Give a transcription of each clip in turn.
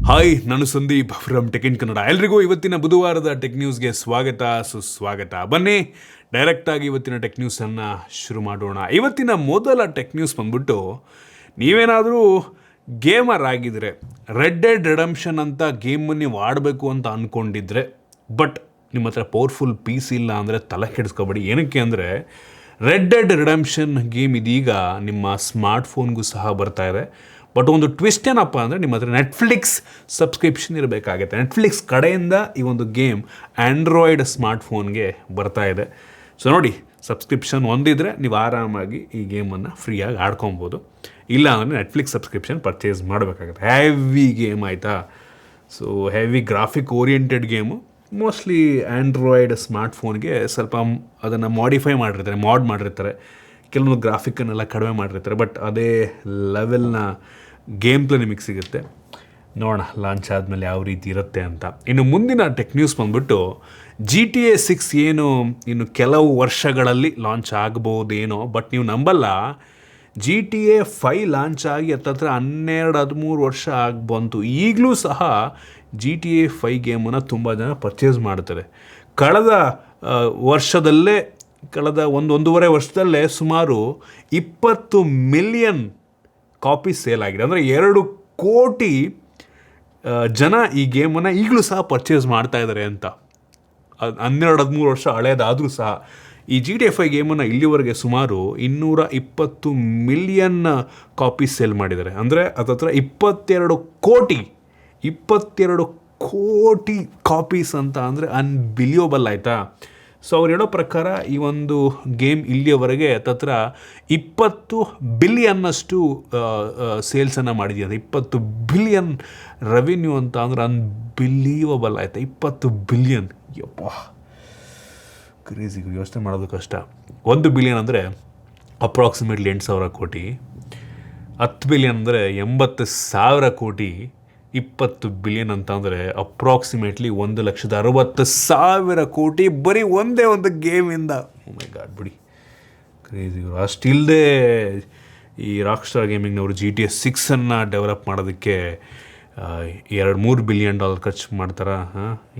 Hi, ನಾನು Sandeep from tech in Kannada. ಎಲ್ರಿಗೂ ಇವತ್ತಿನ ಬುಧವಾರದ ಟೆಕ್ ನ್ಯೂಸ್ಗೆ ಸ್ವಾಗತ ಸುಸ್ವಾಗತ. ಬನ್ನಿ ಡೈರೆಕ್ಟಾಗಿ ಇವತ್ತಿನ ಟೆಕ್ ನ್ಯೂಸನ್ನು ಶುರು ಮಾಡೋಣ. ಇವತ್ತಿನ ಮೊದಲ ಟೆಕ್ ನ್ಯೂಸ್ ಬಂದ್ಬಿಟ್ಟು, ನೀವೇನಾದರೂ ಗೇಮರ್ ಆಗಿದ್ರೆ ರೆಡ್ ಡೆಡ್ ರಿಡೆಂಪ್ಷನ್ ಅಂತ ಗೇಮನ್ನು ನೀವು ಆಡಬೇಕು ಅಂತ ಅಂದ್ಕೊಂಡಿದ್ರೆ, ಬಟ್ ನಿಮ್ಮ ಹತ್ರ ಪವರ್ಫುಲ್ ಪಿ ಸಿ ಇಲ್ಲ ಅಂದರೆ ತಲೆ ಕೆಡಿಸ್ಕೋಬೇಡಿ. ಏನಕ್ಕೆ ಅಂದರೆ ರೆಡ್ ಡೆಡ್ ರಿಡೆಂಪ್ಷನ್ ಗೇಮ್ ಇದೀಗ ನಿಮ್ಮ ಸ್ಮಾರ್ಟ್ಫೋನ್ಗೂ ಸಹ ಬರ್ತಾ ಇದೆ. ಬಟ್ ಒಂದು ಟ್ವಿಸ್ಟ್ ಏನಪ್ಪ ಅಂದರೆ, ನಿಮ್ಮ ಹತ್ರ ನೆಟ್ಫ್ಲಿಕ್ಸ್ ಸಬ್ಸ್ಕ್ರಿಪ್ಷನ್ ಇರಬೇಕಾಗುತ್ತೆ. ನೆಟ್ಫ್ಲಿಕ್ಸ್ ಕಡೆಯಿಂದ ಈ ಒಂದು ಗೇಮ್ ಆ್ಯಂಡ್ರಾಯ್ಡ್ ಸ್ಮಾರ್ಟ್ಫೋನ್ಗೆ ಬರ್ತಾ ಇದೆ. ಸೊ ನೋಡಿ, ಸಬ್ಸ್ಕ್ರಿಪ್ಷನ್ ಹೊಂದಿದ್ರೆ ನೀವು ಆರಾಮಾಗಿ ಈ ಗೇಮನ್ನು ಫ್ರೀಯಾಗಿ ಆಡ್ಕೊಬೋದು. ಇಲ್ಲ ಅಂದರೆ ನೆಟ್ಫ್ಲಿಕ್ಸ್ ಸಬ್ಸ್ಕ್ರಿಪ್ಷನ್ ಪರ್ಚೇಸ್ ಮಾಡಬೇಕಾಗುತ್ತೆ. ಹೆವಿ ಗೇಮ್ ಆಯಿತಾ. So heavy graphic oriented game. Mostly Android ಸ್ಮಾರ್ಟ್ಫೋನ್ಗೆ ಸ್ವಲ್ಪ ಅದನ್ನು ಮಾಡಿಫೈ ಮಾಡಿರ್ತಾರೆ. ಕೆಲವೊಂದು ಗ್ರಾಫಿಕನ್ನೆಲ್ಲ ಕಡಿಮೆ ಮಾಡಿರ್ತಾರೆ. ಬಟ್ ಅದೇ ಲೆವೆಲ್ನ ಗೇಮ್ ಪ್ಲೇ ನಿಮಗೆ ಸಿಗುತ್ತೆ. ನೋಡೋಣ ಲಾಂಚ್ ಆದಮೇಲೆ ಯಾವ ರೀತಿ ಇರುತ್ತೆ ಅಂತ. ಇನ್ನು ಮುಂದಿನ ಟೆಕ್ ನ್ಯೂಸ್ ಬಂದ್ಬಿಟ್ಟು, GTA 6 ಏನು ಇನ್ನು ಕೆಲವು ವರ್ಷಗಳಲ್ಲಿ ಲಾಂಚ್ ಆಗ್ಬೋದೇನೋ, ಬಟ್ ನೀವು ನಂಬಲ್ಲ, GTA 5 ಲಾಂಚ್ ಆಗಿ ಹತ್ತತ್ರ 12-13 ವರ್ಷ ಬಂತು. ಈಗಲೂ ಸಹ GTA 5 ಗೇಮನ್ನು ತುಂಬ ಜನ ಪರ್ಚೇಸ್ ಮಾಡ್ತಾರೆ. ಕಳೆದ ಒಂದೂವರೆ ವರ್ಷದಲ್ಲೇ ಸುಮಾರು 20 ಮಿಲಿಯನ್ ಕಾಪಿ ಸೇಲ್ ಆಗಿದೆ. ಅಂದರೆ 2 ಕೋಟಿ ಜನ ಈ ಗೇಮನ್ನು ಈಗಲೂ ಸಹ ಪರ್ಚೇಸ್ ಮಾಡ್ತಾ ಇದ್ದಾರೆ ಅಂತ. 12-13 ವರ್ಷ ಹಳೇದಾದರೂ ಸಹ ಈ GTA 5 ಗೇಮನ್ನು ಇಲ್ಲಿವರೆಗೆ ಸುಮಾರು 220 ಮಿಲಿಯನ್ ಕಾಪಿ ಸೇಲ್ ಮಾಡಿದ್ದಾರೆ. ಅಂದರೆ ಅದತ್ರ 22 ಕೋಟಿ ಕಾಪೀಸ್ ಅಂತ. ಅಂದರೆ ಅನ್ಬಿಲಿಯಬಲ್ ಆಯಿತಾ. ಸೊ ಅವ್ರು ಹೇಳೋ ಪ್ರಕಾರ ಈ ಒಂದು ಗೇಮ್ ಇಲ್ಲಿಯವರೆಗೆ ಹತ್ತತ್ರ 20 ಬಿಲಿಯನ್ನಷ್ಟು ಸೇಲ್ಸನ್ನು ಮಾಡಿದೆಯಂತೆ. 20 ಬಿಲಿಯನ್ ರೆವಿನ್ಯೂ ಅಂತ. ಅಂದರೆ ಅನ್ಬಿಲೀವಬಲ್ ಆಯಿತಾ. 20 ಬಿಲಿಯನ್, ಯಪ್ಪ ಕ್ರೇಜಿ. ಯೋಚನೆ ಮಾಡೋದು ಕಷ್ಟ. 1 ಬಿಲಿಯನ್ ಅಂದರೆ ಅಪ್ರಾಕ್ಸಿಮೇಟ್ಲಿ 8,000 ಕೋಟಿ. 10 ಬಿಲಿಯನ್ ಅಂದರೆ 80,000 ಕೋಟಿ. 20 ಬಿಲಿಯನ್ ಅಂತ ಅಂದರೆ ಅಪ್ರಾಕ್ಸಿಮೇಟ್ಲಿ 1,60,000 ಕೋಟಿ ಬರೀ ಒಂದೇ ಒಂದು ಗೇಮಿಂದ. ಓ ಮೈ ಗಾಡ್, ಬಿಡಿ ಕ್ರೇಜಿ. ಅಷ್ಟಿಲ್ಲದೆ ಈ ರಾಕ್ ಸ್ಟಾರ್ ಗೇಮಿಂಗ್ನವರು GTA 6 ಡೆವಲಪ್ ಮಾಡೋದಕ್ಕೆ $2-3 ಬಿಲಿಯನ್ ಖರ್ಚು ಮಾಡ್ತಾರೆ.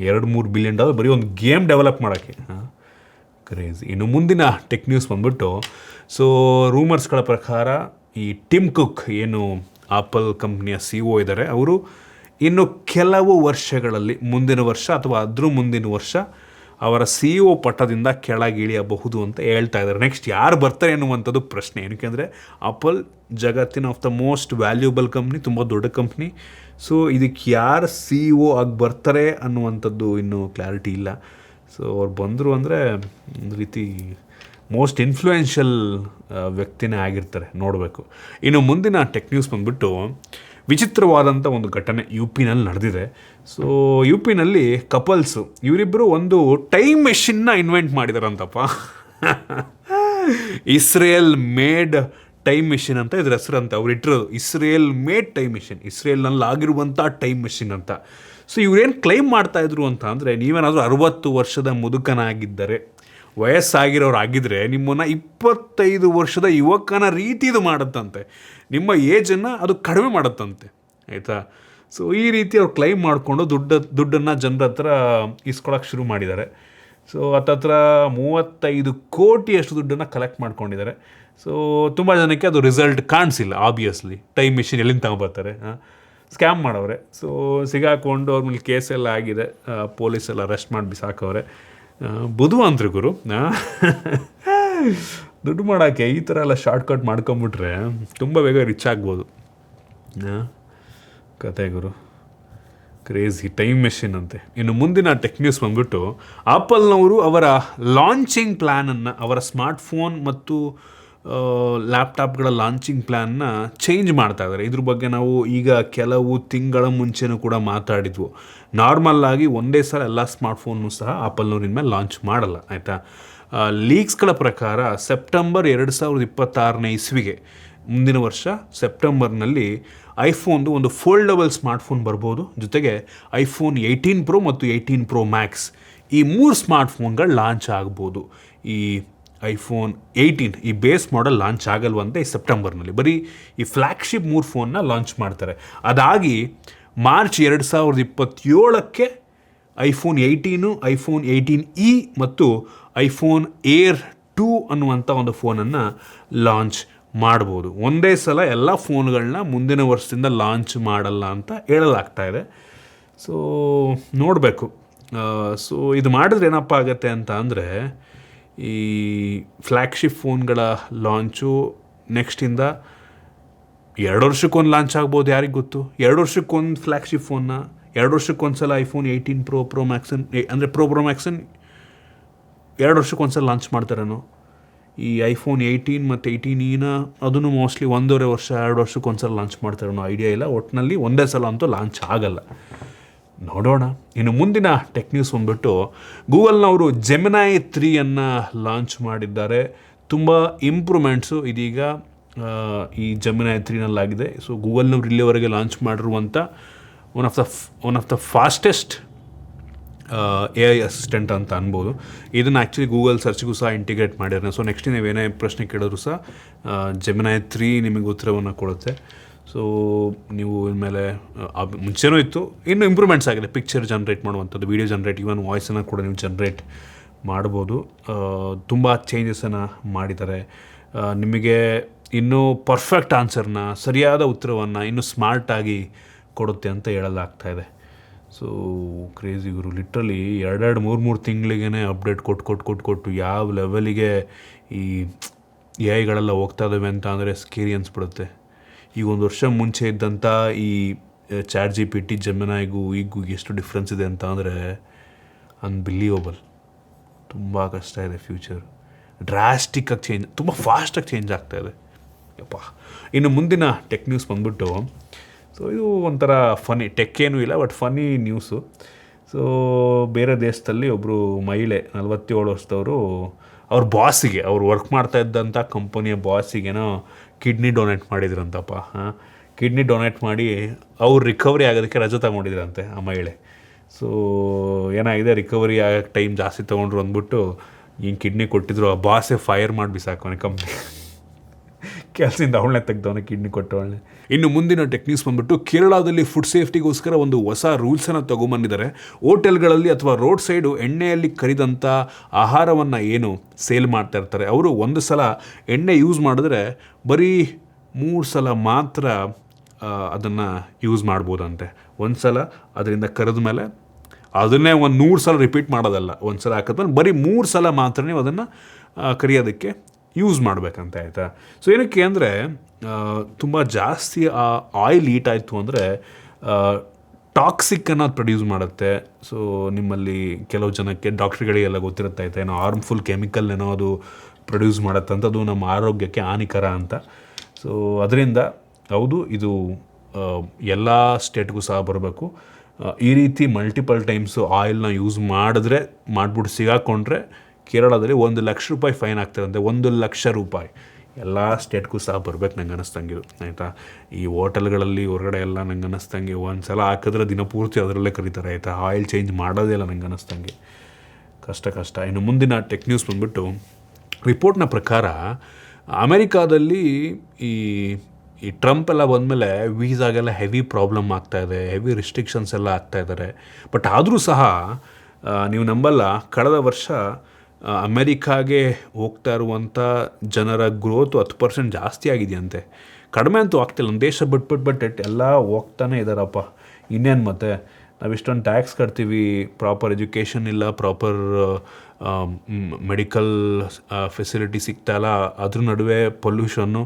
$2-3 ಬಿಲಿಯನ್ ಬರೀ ಒಂದು ಗೇಮ್ ಡೆವಲಪ್ ಮಾಡೋಕ್ಕೆ. ಕ್ರೇಜಿ. ಇನ್ನು ಮುಂದಿನ ಟೆಕ್ ನ್ಯೂಸ್ ಬಂದ್ಬಿಟ್ಟು, ಸೊ ರೂಮರ್ಸ್ಗಳ ಪ್ರಕಾರ ಈ ಟಿಮ್ ಕುಕ್ ಏನು ಆಪಲ್ ಕಂಪ್ನಿಯ CEO ಇದ್ದಾರೆ, ಅವರು ಇನ್ನು ಕೆಲವು ವರ್ಷಗಳಲ್ಲಿ, ಮುಂದಿನ ವರ್ಷ ಅಥವಾ ಅದ್ರ ಮುಂದಿನ ವರ್ಷ ಅವರ CEO ಪಟ್ಟದಿಂದ ಕೆಳಗಿಳಿಯಬಹುದು ಅಂತ ಹೇಳ್ತಾ ಇದ್ದಾರೆ. ನೆಕ್ಸ್ಟ್ ಯಾರು ಬರ್ತಾರೆ ಅನ್ನುವಂಥದ್ದು ಪ್ರಶ್ನೆ. ಏನಕ್ಕೆ ಅಂದರೆ ಆಪಲ್ ಜಗತ್ತಿನ of the most valuable company, ತುಂಬ ದೊಡ್ಡ ಕಂಪ್ನಿ. ಸೊ ಇದಕ್ಕೆ ಯಾರು CEO ಆಗಿ ಬರ್ತಾರೆ ಅನ್ನುವಂಥದ್ದು ಇನ್ನೂ ಕ್ಲಾರಿಟಿ ಇಲ್ಲ. ಸೊ ಅವ್ರು ಬಂದರು ಅಂದರೆ ಒಂದು ರೀತಿ ಮೋಸ್ಟ್ ಇನ್ಫ್ಲೂಯೆನ್ಷಿಯಲ್ ವ್ಯಕ್ತಿನೇ ಆಗಿರ್ತಾರೆ, ನೋಡಬೇಕು. ಇನ್ನು ಮುಂದಿನ ಟೆಕ್ ನ್ಯೂಸ್ ಬಂದ್ಬಿಟ್ಟು, ವಿಚಿತ್ರವಾದಂಥ ಒಂದು ಘಟನೆ UPನಲ್ಲಿ ನಡೆದಿದೆ. ಸೊ UPನಲ್ಲಿ ಕಪಲ್ಸು ಇವರಿಬ್ಬರು ಒಂದು ಟೈಮ್ ಮೆಷಿನ್ನ ಇನ್ವೆಂಟ್ ಮಾಡಿದಾರಂತಪ್ಪ. ಇಸ್ರೇಲ್ ಮೇಡ್ ಟೈಮ್ ಮೆಷಿನ್ ಅಂತ ಇದ್ರ ಹೆಸರು ಅಂತ ಅವ್ರು ಇಟ್ಟಿರೋದು. ಇಸ್ರೇಲ್ ಮೇಡ್ ಟೈಮ್ ಮೆಷಿನ್, ಇಸ್ರೇಲ್ನಲ್ಲಿ ಆಗಿರುವಂಥ ಟೈಮ್ ಮೆಷಿನ್ ಅಂತ. ಸೊ ಇವ್ರೇನು ಕ್ಲೈಮ್ ಮಾಡ್ತಾಯಿದ್ರು ಅಂತ ಅಂದರೆ, ನೀವೇನಾದರೂ 60 ವರ್ಷದ ಮುದುಕನಾಗಿದ್ದರೆ, ವಯಸ್ಸಾಗಿರೋರು ಆಗಿದ್ದರೆ ನಿಮ್ಮನ್ನು 25 ವರ್ಷದ ಯುವಕನ ರೀತಿದು ಮಾಡುತ್ತಂತೆ. ನಿಮ್ಮ ಏಜನ್ನು ಅದು ಕಡಿಮೆ ಮಾಡುತ್ತಂತೆ, ಆಯಿತಾ. ಸೊ ಈ ರೀತಿ ಅವ್ರು ಕ್ಲೈಮ್ ಮಾಡಿಕೊಂಡು ದುಡ್ಡನ್ನು ಜನರ ಹತ್ರ ಇಸ್ಕೊಳಕ್ಕೆ ಶುರು ಮಾಡಿದ್ದಾರೆ. ಸೊ ಹತ್ತತ್ರ 35 ಕೋಟಿಯಷ್ಟು ದುಡ್ಡನ್ನು ಕಲೆಕ್ಟ್ ಮಾಡ್ಕೊಂಡಿದ್ದಾರೆ. ಸೊ ತುಂಬ ಜನಕ್ಕೆ ಅದು ರಿಸಲ್ಟ್ ಕಾಣಿಸಿಲ್ಲ. ಆಬ್ವಿಯಸ್ಲಿ ಟೈಮ್ ಮಿಷಿನ್ ಎಲ್ಲಿಂದ ತಗೊಬರ್ತಾರೆ, ಸ್ಕ್ಯಾಮ್ ಮಾಡವ್ರೆ. ಸೊ ಸಿಗಾಕೊಂಡು ಅವ್ರ ಮೇಲೆ ಕೇಸೆಲ್ಲ ಆಗಿದೆ. ಪೊಲೀಸೆಲ್ಲ ಅರೆಸ್ಟ್ ಮಾಡಿ ಬಿಸಾಕವ್ರೆ. ಬುದ್ಧಿವಂತರು ಗುರು. ದುಡ್ಡು ಮಾಡೋಕ್ಕೆ ಈ ಥರ ಎಲ್ಲ ಶಾರ್ಟ್ಕಟ್ ಮಾಡ್ಕೊಂಬಿಟ್ರೆ ತುಂಬ ಬೇಗ ರಿಚ್ ಆಗ್ಬೋದು. ಕತೆ ಗುರು, ಕ್ರೇಜಿ. ಟೈಮ್ ಮೆಷಿನ್ ಅಂತೆ. ಇನ್ನು ಮುಂದಿನ ಟೆಕ್ ನ್ಯೂಸ್ ಬಂದ್ಬಿಟ್ಟು, ಆಪಲ್ನವರು ಅವರ ಲಾಂಚಿಂಗ್ ಪ್ಲ್ಯಾನನ್ನು, ಅವರ ಸ್ಮಾರ್ಟ್ಫೋನ್ ಮತ್ತು ಲ್ಯಾಪ್ಟಾಪ್ಗಳ ಲಾಂಚಿಂಗ್ ಪ್ಲ್ಯಾನ್ನ ಚೇಂಜ್ ಮಾಡ್ತಾ ಇದ್ದಾರೆ. ಇದ್ರ ಬಗ್ಗೆ ನಾವು ಈಗ ಕೆಲವು ತಿಂಗಳ ಮುಂಚೆನೂ ಕೂಡ ಮಾತಾಡಿದ್ವು. ನಾರ್ಮಲ್ಲಾಗಿ ಒಂದೇ ಸಲ ಎಲ್ಲ ಸ್ಮಾರ್ಟ್ಫೋನ್ನು ಸಹ ಆಪಲ್ನವ್ರು ಇನ್ಮೇಲೆ ಲಾಂಚ್ ಮಾಡಲ್ಲ, ಆಯಿತಾ. ಲೀಕ್ಸ್ಗಳ ಪ್ರಕಾರ ಸೆಪ್ಟೆಂಬರ್ 2026ನೇ ಇಸ್ವಿಗೆ, ಮುಂದಿನ ವರ್ಷ ಸೆಪ್ಟೆಂಬರ್ನಲ್ಲಿ ಐಫೋನ್ದು ಒಂದು ಫೋಲ್ಡಬಲ್ ಸ್ಮಾರ್ಟ್ಫೋನ್ ಬರ್ಬೋದು. ಜೊತೆಗೆ iPhone 18 Pro ಮತ್ತು 18 Pro Max ಈ 3 ಸ್ಮಾರ್ಟ್ಫೋನ್ಗಳು ಲಾಂಚ್ ಆಗ್ಬೋದು. ಈ iPhone 18 ಈ ಬೇಸ್ ಮಾಡೆಲ್ ಲಾಂಚ್ ಆಗಲ್ವಂತೆ ಈ ಸೆಪ್ಟೆಂಬರ್ನಲ್ಲಿ. ಬರೀ ಈ ಫ್ಲ್ಯಾಗ್ಶಿಪ್ 3 ಫೋನ್ನ ಲಾಂಚ್ ಮಾಡ್ತಾರೆ. ಅದಾಗಿ ಮಾರ್ಚ್ 2027 ಐಫೋನ್ 18, ಐಫೋನ್ 18e ಮತ್ತು ಐಫೋನ್ ಏರ್ 2 ಅನ್ನುವಂಥ ಒಂದು ಫೋನನ್ನು ಲಾಂಚ್ ಮಾಡ್ಬೋದು. ಒಂದೇ ಸಲ ಎಲ್ಲ ಫೋನ್ಗಳನ್ನ ಮುಂದಿನ ವರ್ಷದಿಂದ ಲಾಂಚ್ ಮಾಡಲ್ಲ ಅಂತ ಹೇಳಲಾಗ್ತಾ ಇದೆ. ಸೊ ನೋಡಬೇಕು. ಸೊ ಇದು ಮಾಡಿದ್ರೆ ಏನಪ್ಪ ಆಗುತ್ತೆ ಅಂತ ಅಂದರೆ, ಈ ಫ್ಲ್ಯಾಗ್ಶಿಪ್ ಫೋನ್ಗಳ ಲಾಂಚು ನೆಕ್ಸ್ಟಿಂದ 2 ವರ್ಷಕ್ಕೊಂದು ಲಾಂಚ್ ಆಗ್ಬೋದು, ಯಾರಿಗೆ ಗೊತ್ತು. 2 ವರ್ಷಕ್ಕೊಂದು ಫ್ಲ್ಯಾಗ್ಶಿಪ್ ಫೋನ್ನ, 2 ವರ್ಷಕ್ಕೊಂದು ಸಲ ಐಫೋನ್ 18 ಪ್ರೋ ಮ್ಯಾಕ್ಸನ್ ಅಂದರೆ ಪ್ರೋ ಮ್ಯಾಕ್ಸನ್ 2 ವರ್ಷಕ್ಕೊಂದು ಸಲ ಲಾಂಚ್ ಮಾಡ್ತಾರೇನೋ. ಈ ಐಫೋನ್ 18 ಮತ್ತು 18e ಅದನ್ನು ಮೋಸ್ಟ್ಲಿ 1.5 ವರ್ಷ 2 ವರ್ಷಕ್ಕೊಂದು ಸಲ ಲಾಂಚ್ ಮಾಡ್ತಾರೇನೋ, ಐಡಿಯಾ ಇಲ್ಲ. ಒಟ್ಟಿನಲ್ಲಿ ಒಂದೇ ಸಲ ಅಂತೂ ಲಾಂಚ್ ಆಗಲ್ಲ. ನೋಡೋಣ. ಇನ್ನು ಮುಂದಿನ ಟೆಕ್ ನ್ಯೂಸ್ ಬಂದ್ಬಿಟ್ಟು, ಗೂಗಲ್ನವರು ಜೆಮಿನೈ 3 ಲಾಂಚ್ ಮಾಡಿದ್ದಾರೆ. ತುಂಬ ಇಂಪ್ರೂವ್ಮೆಂಟ್ಸು ಇದೀಗ ಈ ಜೆಮಿನೈ 3ನಲ್ಲಾಗಿದೆ. ಸೊ ಗೂಗಲ್ನವ್ರು ಇಲ್ಲಿವರೆಗೆ ಲಾಂಚ್ ಮಾಡಿರುವಂಥ one of the fastest AI assistant ಅಂತ ಅನ್ಬೋದು. ಇದನ್ನು ಆ್ಯಕ್ಚುಲಿ ಗೂಗಲ್ ಸರ್ಚ್ಗೂ ಸಹ ಇಂಟಿಗ್ರೇಟ್ ಮಾಡಿದ್ದಾರೆ. ಸೊ ನೆಕ್ಸ್ಟ್ ನೀವೇನೇ ಪ್ರಶ್ನೆ ಕೇಳಿದ್ರು ಸಹ ಜೆಮಿನೈ 3 ನಿಮಗೆ ಉತ್ತರವನ್ನು ಕೊಡುತ್ತೆ. ಸೊ ನೀವು ಇನ್ಮೇಲೆ ಮುಂಚೆನೂ ಇತ್ತು, ಇನ್ನೂ ಇಂಪ್ರೂವ್ಮೆಂಟ್ಸ್ ಆಗಿದೆ. ಪಿಕ್ಚರ್ ಜನ್ರೇಟ್ ಮಾಡುವಂಥದ್ದು, ವೀಡಿಯೋ ಜನ್ರೇಟ್, ಈವನ್ ವಾಯ್ಸನ್ನು ಕೂಡ ನೀವು ಜನ್ರೇಟ್ ಮಾಡ್ಬೋದು. ತುಂಬ ಚೇಂಜಸನ್ನು ಮಾಡಿದ್ದಾರೆ. ನಿಮಗೆ ಇನ್ನೂ ಪರ್ಫೆಕ್ಟ್ ಆನ್ಸರ್ನ, ಸರಿಯಾದ ಉತ್ತರವನ್ನು ಇನ್ನೂ ಸ್ಮಾರ್ಟಾಗಿ ಕೊಡುತ್ತೆ ಅಂತ ಹೇಳಲಾಗ್ತಾಯಿದೆ. ಸೊ ಕ್ರೇಜಿ ಗುರು, ಲಿಟ್ರಲಿ 2-3 ತಿಂಗಳಿಗೇ ಅಪ್ಡೇಟ್ ಕೊಟ್ಟು ಯಾವ ಲೆವೆಲಿಗೆ ಈ AI ಹೋಗ್ತಾ ಇದ್ದಾವೆ ಅಂತ ಅಂದರೆ ಸ್ಕೇರಿ ಅನಿಸ್ಬಿಡುತ್ತೆ. ಈಗ 1 ವರ್ಷ ಮುಂಚೆ ಇದ್ದಂಥ ಈ ಚಾಟ್ GPT, ಜೆಮಿನೈಗೂ ಈಗೂ ಎಷ್ಟು ಡಿಫ್ರೆನ್ಸ್ ಇದೆ ಅಂತ ಅಂದರೆ ಅನ್ಬಿಲೀವಬಲ್. ತುಂಬ ಕಷ್ಟ ಇದೆ ಫ್ಯೂಚರ್. ಡ್ರಾಸ್ಟಿಕ್ಕಾಗಿ ಚೇಂಜ್, ತುಂಬ ಫಾಸ್ಟಾಗಿ ಚೇಂಜ್ ಆಗ್ತಾಯಿದೆ ಯಪ್ಪ. ಇನ್ನು ಮುಂದಿನ ಟೆಕ್ ನ್ಯೂಸ್ ಬಂದ್ಬಿಟ್ಟು, ಸೊ ಇದು ಒಂಥರ ಫನಿ, ಟೆಕ್ ಏನೂ ಇಲ್ಲ ಬಟ್ ಫನಿ ನ್ಯೂಸು. ಸೊ ಬೇರೆ ದೇಶದಲ್ಲಿ ಒಬ್ಬರು ಮಹಿಳೆ 47 ವರ್ಷದವರು ಅವ್ರ ಬಾಸಿಗೆ, ಅವ್ರು ವರ್ಕ್ ಮಾಡ್ತಾ ಇದ್ದಂಥ ಕಂಪನಿಯ ಬಾಸಿಗೇನೋ ಕಿಡ್ನಿ ಡೊನೇಟ್ ಮಾಡಿದ್ರಂತಪ್ಪ. ಕಿಡ್ನಿ ಡೊನೇಟ್ ಮಾಡಿ ಅವ್ರು ರಿಕವರಿ ಆಗೋದಕ್ಕೆ ರಜೆ ತಗೊಂಡಿದ್ರಂತೆ ಆ ಮಹಿಳೆ. ಸೊ ಏನಾಗಿದೆ, ರಿಕವರಿ ಆಗೋಕ್ಕೆ ಟೈಮ್ ಜಾಸ್ತಿ ತೊಗೊಂಡ್ರು ಅಂದ್ಬಿಟ್ಟು ಹಿಂಗೆ ಕಿಡ್ನಿ ಕೊಟ್ಟಿದ್ರು. ಆ ಬಾಸೇ ಫೈರ್ ಮಾಡಿ ಬಿಸಾಕೋನೆ ಕಂಪ್ನಿ, ಕೆಲಸದಿಂದ ಅವಳನ್ನೇ ತೆಗ್ದವನೇ, ಕಿಡ್ನಿ ಕೊಟ್ಟವಳನ್ನೇ. ಇನ್ನು ಮುಂದಿನ ಟೆಕ್ ನ್ಯೂಸ್ ಬಂದ್ಬಿಟ್ಟು, ಕೇರಳದಲ್ಲಿ ಫುಡ್ ಸೇಫ್ಟಿಗೋಸ್ಕರ ಒಂದು ಹೊಸ ರೂಲ್ಸನ್ನು ತೊಗೊಂಬಂದಿದ್ದಾರೆ. ಹೋಟೆಲ್ಗಳಲ್ಲಿ ಅಥವಾ ರೋಡ್ ಸೈಡು ಎಣ್ಣೆಯಲ್ಲಿ ಕರಿದಂಥ ಆಹಾರವನ್ನು ಏನು ಸೇಲ್ ಮಾಡ್ತಾ ಇರ್ತಾರೆ, ಅವರು ಒಂದು ಸಲ ಎಣ್ಣೆ ಯೂಸ್ ಮಾಡಿದ್ರೆ ಬರೀ 3 ಸಲ ಮಾತ್ರ ಅದನ್ನು ಯೂಸ್ ಮಾಡ್ಬೋದಂತೆ. ಒಂದು ಸಲ ಅದರಿಂದ ಕರೆದ ಮೇಲೆ ಅದನ್ನೇ 100 ಸಲ ರಿಪೀಟ್ ಮಾಡೋದಲ್ಲ. ಒಂದು ಸಲ ಹಾಕಿದ್ಮೇಲೆ ಬರೀ 3 ಸಲ ಮಾತ್ರ ನೀವು ಅದನ್ನು ಕರಿಯೋದಕ್ಕೆ ಯೂಸ್ ಮಾಡಬೇಕಂತ, ಆಯಿತಾ. ಸೊ ಏನಕ್ಕೆ ಅಂದರೆ, ತುಂಬ ಜಾಸ್ತಿ ಆ ಆಯಿಲ್ ಹೀಟ್ ಆಯಿತು ಅಂದರೆ ಟಾಕ್ಸಿಕ್ ಅನ್ನೋದು ಪ್ರೊಡ್ಯೂಸ್ ಮಾಡುತ್ತೆ. ಸೊ ನಿಮ್ಮಲ್ಲಿ ಕೆಲವು ಜನಕ್ಕೆ, ಡಾಕ್ಟ್ರುಗಳಿಗೆಲ್ಲ ಗೊತ್ತಿರುತ್ತೆ ಆಯಿತಾ, ಏನೋ ಹಾರ್ಮ್ಫುಲ್ ಕೆಮಿಕಲ್ ಏನೋ ಅದು ಪ್ರೊಡ್ಯೂಸ್ ಮಾಡುತ್ತೆ ಅಂತ, ಅದು ನಮ್ಮ ಆರೋಗ್ಯಕ್ಕೆ ಹಾನಿಕರ ಅಂತ. ಸೊ ಅದರಿಂದ ಹೌದು, ಇದು ಎಲ್ಲ ಸ್ಟೇಟ್ಗೂ ಸಹ ಬರಬೇಕು. ಈ ರೀತಿ ಮಲ್ಟಿಪಲ್ ಟೈಮ್ಸು ಆಯಿಲ್ನ ಯೂಸ್ ಮಾಡಿಬಿಟ್ಟು ಸಿಗಾಕೊಂಡ್ರೆ ಕೇರಳದಲ್ಲಿ 1 ಲಕ್ಷ ರೂಪಾಯಿ ಫೈನ್ ಆಗ್ತಾರಂತೆ. 1 ಲಕ್ಷ ರೂಪಾಯಿ ಎಲ್ಲ ಸ್ಟೇಟ್ಗೂ ಸಹ ಬರ್ಬೇಕು ನಂಗೆ ಅನ್ನಿಸ್ತಂಗಿದು, ಆಯಿತಾ. ಈ ಹೋಟೆಲ್ಗಳಲ್ಲಿ ಹೊರಗಡೆ ಎಲ್ಲ ನಂಗೆ ಅನ್ನಿಸ್ತಂಗೆ ಒಂದು ಸಲ ಹಾಕಿದ್ರೆ ದಿನಪೂರ್ತಿ ಅದರಲ್ಲೇ ಕರೀತಾರೆ, ಆಯಿತಾ. ಆಯಿಲ್ ಚೇಂಜ್ ಮಾಡೋದೇ ಇಲ್ಲ ನಂಗೆ ಅನ್ನಿಸ್ತಂಗೆ. ಕಷ್ಟ. ಇನ್ನು ಮುಂದಿನ ಟೆಕ್ ನ್ಯೂಸ್ ಬಂದ್ಬಿಟ್ಟು, ರಿಪೋರ್ಟ್ನ ಪ್ರಕಾರ ಅಮೆರಿಕಾದಲ್ಲಿ ಈ ಟ್ರಂಪ್ ಎಲ್ಲ ಬಂದಮೇಲೆ ವೀಸಾಗೆಲ್ಲ ಹೆವಿ ಪ್ರಾಬ್ಲಮ್ ಆಗ್ತಾಯಿದೆ, ಹೆವಿ ರಿಸ್ಟ್ರಿಕ್ಷನ್ಸ್ ಎಲ್ಲ ಆಗ್ತಾಯಿದ್ದಾರೆ. ಬಟ್ ಆದರೂ ಸಹ ನೀವು ನಂಬಲ್ಲ, ಕಳೆದ ವರ್ಷ ಅಮೆರಿಕಾಗೆ ಹೋಗ್ತಾ ಇರುವಂಥ ಜನರ ಗ್ರೋತು 10% ಜಾಸ್ತಿ ಆಗಿದೆಯಂತೆ. ಕಡಿಮೆ ಅಂತೂ ಆಗ್ತಿಲ್ಲ, ನಮ್ಮ ದೇಶ ಬಿಟ್ಬಿಟ್ಟು ಎಲ್ಲ ಹೋಗ್ತಾನೆ ಇದ್ದಾರಪ್ಪ. ಇನ್ನೇನು ಮತ್ತೆ, ನಾವು ಇಷ್ಟೊಂದು ಟ್ಯಾಕ್ಸ್ ಕಟ್ತೀವಿ, ಪ್ರಾಪರ್ ಎಜುಕೇಷನ್ ಇಲ್ಲ, ಪ್ರಾಪರ್ ಮೆಡಿಕಲ್ ಫೆಸಿಲಿಟಿ ಸಿಗ್ತಾಯಿಲ್ಲ. ಅದ್ರ ನಡುವೆ ಪೊಲ್ಯೂಷನ್ನು,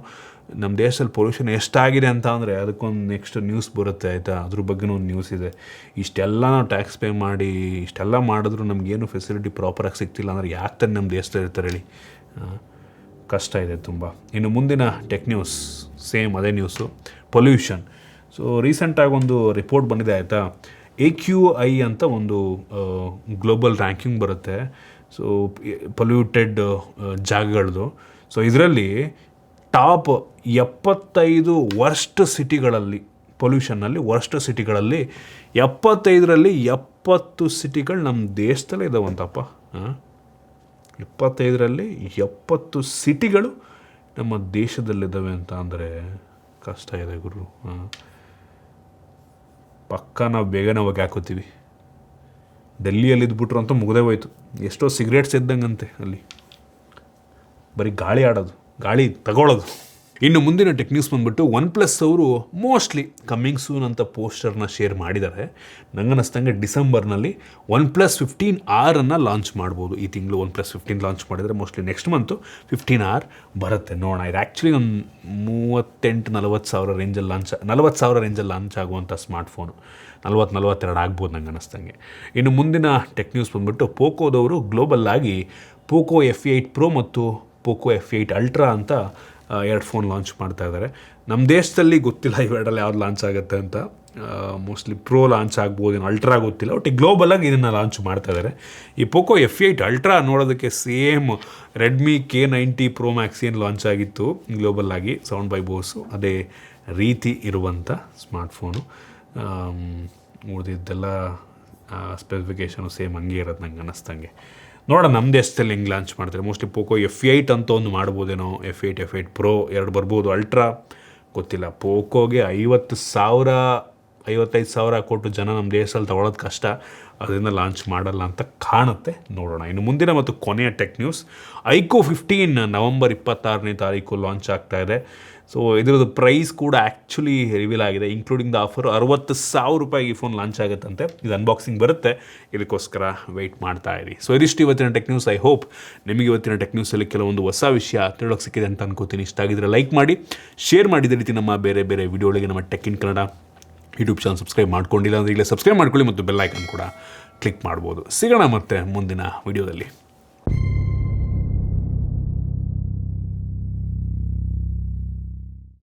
ನಮ್ಮ ದೇಶದಲ್ಲಿ ಪೊಲ್ಯೂಷನ್ ಎಷ್ಟಾಗಿದೆ ಅಂತ ಅಂದರೆ ಅದಕ್ಕೊಂದು ನೆಕ್ಸ್ಟ್ ನ್ಯೂಸ್ ಬರುತ್ತೆ, ಆಯಿತಾ. ಅದ್ರ ಬಗ್ಗೆನೂ ಒಂದು ನ್ಯೂಸ್ ಇದೆ. ಇಷ್ಟೆಲ್ಲ ನಾವು ಟ್ಯಾಕ್ಸ್ ಪೇ ಮಾಡಿ ಇಷ್ಟೆಲ್ಲ ಮಾಡಿದ್ರು ನಮಗೇನು ಫೆಸಿಲಿಟಿ ಪ್ರಾಪರಾಗಿ ಸಿಗ್ತಿಲ್ಲ ಅಂದರೆ ಯಾಕೆ ತಾನೆ ನಮ್ಮ ದೇಶದಲ್ಲಿ ಇರ್ತಾರೆ ಹೇಳಿ. ಕಷ್ಟ ಇದೆ ತುಂಬ. ಇನ್ನು ಮುಂದಿನ ಟೆಕ್ ನ್ಯೂಸ್ ಸೇಮ್ ಅದೇ ನ್ಯೂಸು, ಪೊಲ್ಯೂಷನ್. ಸೊ ರೀಸೆಂಟಾಗಿ ಒಂದು ರಿಪೋರ್ಟ್ ಬಂದಿದೆ, ಆಯಿತಾ. AQI ಅಂತ ಒಂದು ಗ್ಲೋಬಲ್ ರ್ಯಾಂಕಿಂಗ್ ಬರುತ್ತೆ. ಸೊ ಪೊಲ್ಯೂಟೆಡ್ ಜಾಗಗಳದು. ಸೊ ಇದರಲ್ಲಿ ಟಾಪ್ 75 ವರ್ಸ್ಟ್ ಸಿಟಿಗಳಲ್ಲಿ, ಪೊಲ್ಯೂಷನ್ನಲ್ಲಿ ವರ್ಸ್ಟ್ ಸಿಟಿಗಳಲ್ಲಿ 75ರಲ್ಲಿ 70 ಸಿಟಿಗಳು ನಮ್ಮ ದೇಶದಲ್ಲೇ ಇದ್ದಾವಂತಪ್ಪ. 75ರಲ್ಲಿ 70 ಸಿಟಿಗಳು ನಮ್ಮ ದೇಶದಲ್ಲಿದ್ದಾವೆ ಅಂತ ಅಂದರೆ ಕಷ್ಟ ಇದೆ ಗುರು. ಪಕ್ಕ ನಾವು ಬೇಗನೆ ಹೋಗಿ ಹಾಕೋತೀವಿ. ಡೆಲ್ಲಿಯಲ್ಲಿ ಇದ್ಬಿಟ್ರು ಅಂತ ಮುಗ್ದೇ ಹೋಯ್ತು. ಎಷ್ಟೋ ಸಿಗರೇಟ್ಸ್ ಇದ್ದಂಗಂತೆ ಅಲ್ಲಿ, ಬರೀ ಗಾಳಿ ಆಡೋದು, ಗಾಳಿ ತಗೊಳ್ಳೋದು. ಇನ್ನು ಮುಂದಿನ ಟೆಕ್ ನ್ಯೂಸ್ ಬಂದುಬಿಟ್ಟು OnePlus ಅವರು ಮೋಸ್ಟ್ಲಿ ಕಮ್ಮಿಂಗ್ ಸೂನ್ ಅಂತ ಪೋಸ್ಟರ್ನ ಶೇರ್ ಮಾಡಿದ್ದಾರೆ. ನನಗನ್ನಿಸ್ತಂಗೆ ಡಿಸೆಂಬರ್ನಲ್ಲಿ OnePlus 15R ಲಾಂಚ್ ಮಾಡ್ಬೋದು. ಈ ತಿಂಗಳು OnePlus 15 ಲಾಂಚ್ ಮಾಡಿದರೆ ಮೋಸ್ಟ್ಲಿ ನೆಕ್ಸ್ಟ್ ಮಂತು 15R ಬರುತ್ತೆ. ನೋಡೋಣ. ಇದು ಆ್ಯಕ್ಚುಲಿ ಒಂದು 38-40 ಸಾವಿರ ರೇಂಜಲ್ಲಿ 40 ಸಾವಿರ ರೇಂಜಲ್ಲಿ ಲಾಂಚ್ ಆಗುವಂಥ ಸ್ಮಾರ್ಟ್ಫೋನು. 40-42 ಆಗ್ಬೋದು ನಂಗೆ ಅನ್ನಿಸ್ತಂಗೆ. ಇನ್ನು ಮುಂದಿನ ಟೆಕ್ ನ್ಯೂಸ್ ಬಂದುಬಿಟ್ಟು ಪೋಕೋದವರು ಗ್ಲೋಬಲ್ ಆಗಿ ಪೋಕೋ F8 Pro ಮತ್ತು ಪೋಕೋ F8 Ultra ಅಂತ 2 ಫೋನ್ ಲಾಂಚ್ ಮಾಡ್ತಾ ಇದ್ದಾರೆ. ನಮ್ಮ ದೇಶದಲ್ಲಿ ಗೊತ್ತಿಲ್ಲ ಇವೆರಡಲ್ಲಿ ಯಾವ್ದು ಲಾಂಚ್ ಆಗುತ್ತೆ ಅಂತ. ಮೋಸ್ಟ್ಲಿ ಪ್ರೋ ಲಾಂಚ್ ಆಗ್ಬೋದು, ಅಲ್ಟ್ರಾ ಗೊತ್ತಿಲ್ಲ. ಒಟ್ಟಿಗೆ ಗ್ಲೋಬಲಾಗಿ ಇದನ್ನು ಲಾಂಚ್ ಮಾಡ್ತಾ ಇದ್ದಾರೆ. ಈ ಪೋಕೋ F8 Ultra ನೋಡೋದಕ್ಕೆ same Redmi K90 Pro Max ಏನು ಲಾಂಚ್ ಆಗಿತ್ತು ಗ್ಲೋಬಲ್ಲಾಗಿ ಸೌಂಡ್ ಬೈ ಬೋಸು, ಅದೇ ರೀತಿ ಇರುವಂಥ ಸ್ಮಾರ್ಟ್ಫೋನು. ಉಳಿದಿದ್ದೆಲ್ಲ ಸ್ಪೆಸಿಫಿಕೇಷನು ಸೇಮ್ ಹಂಗೆ ಇರೋದು ನಂಗೆ ಅನ್ನಿಸ್ತಂಗೆ. ನೋಡೋಣ ನಮ್ಮ ದೇಶದಲ್ಲಿ ಹೆಂಗೆ ಲಾಂಚ್ ಮಾಡ್ತಾರೆ. ಮೋಸ್ಟ್ಲಿ ಪೋಕೋ F8 ಅಂತ ಒಂದು ಮಾಡ್ಬೋದೇನೋ. F8 Pro 2 ಬರ್ಬೋದು. ಅಲ್ಟ್ರಾ ಗೊತ್ತಿಲ್ಲ. ಪೋಕೋಗೆ 50,000-55,000 ಕೊಟ್ಟು ಜನ ನಮ್ಮ ದೇಶದಲ್ಲಿ ತೊಗೊಳೋದು ಕಷ್ಟ, ಅದರಿಂದ ಲಾಂಚ್ ಮಾಡಲ್ಲ ಅಂತ ಕಾಣುತ್ತೆ. ನೋಡೋಣ. ಇನ್ನು ಮುಂದಿನ ಮತ್ತು ಕೊನೆಯ ಟೆಕ್ ನ್ಯೂಸ್, ಐಕೋ 15 ನವಂಬರ್ 26 ಲಾಂಚ್ ಆಗ್ತಾ ಇದೆ. ಸೊ ಇದರದ್ದು ಪ್ರೈಸ್ ಕೂಡ ಆ್ಯಕ್ಚುಲಿ ರಿವೀಲ್ ಆಗಿದೆ, ಇನ್ಕ್ಲೂಡಿಂಗ್ ದ ಆಫರ್. 60,000 ರೂಪಾಯಿಗೆ ಈ ಫೋನ್ ಲಾಂಚ್ ಆಗುತ್ತಂತೆ. ಇದು ಅನ್ಬಾಕ್ಸಿಂಗ್ ಬರುತ್ತೆ, ಇದಕ್ಕೋಸ್ಕರ ವೆಯ್ಟ್ ಮಾಡ್ತಾ ಇರಿ. ಸೊ ಇದಿಷ್ಟು ಇವತ್ತಿನ ಟೆಕ್ ನ್ಯೂಸ್. ಐ ಹೋಪ್ ನಿಮಗೆ ಇವತ್ತಿನ ಟೆಕ್ ನ್ಯೂಸಲ್ಲಿ ಕೆಲವೊಂದು ಹೊಸ ವಿಷಯ ತಿಳೋಕ್ಕೆ ಸಿಕ್ಕಿದೆ ಅಂತ ಅನ್ಕೋತೀನಿ. ಇಷ್ಟ ಆಗಿದ್ರೆ ಲೈಕ್ ಮಾಡಿ, ಶೇರ್ ಮಾಡಿದ ರೀತಿ ನಮ್ಮ ಬೇರೆ ಬೇರೆ ವಿಡಿಯೋಗಳಿಗೆ ನಮ್ಮ tech in Kannada YouTube channel subscribe ಮಾಡ್ಕೊಂಡಿಲ್ಲ ಅಂದರೆ ಈಗಲೇ ಸಬ್ಸ್ಕ್ರೈಬ್ ಮಾಡ್ಕೊಳ್ಳಿ ಮತ್ತು ಬೆಲ್ ಐಕನ್ ಕೂಡ ಕ್ಲಿಕ್ ಮಾಡ್ಬೋದು. ಸಿಗೋಣ ಮತ್ತೆ ಮುಂದಿನ ವಿಡಿಯೋದಲ್ಲಿ.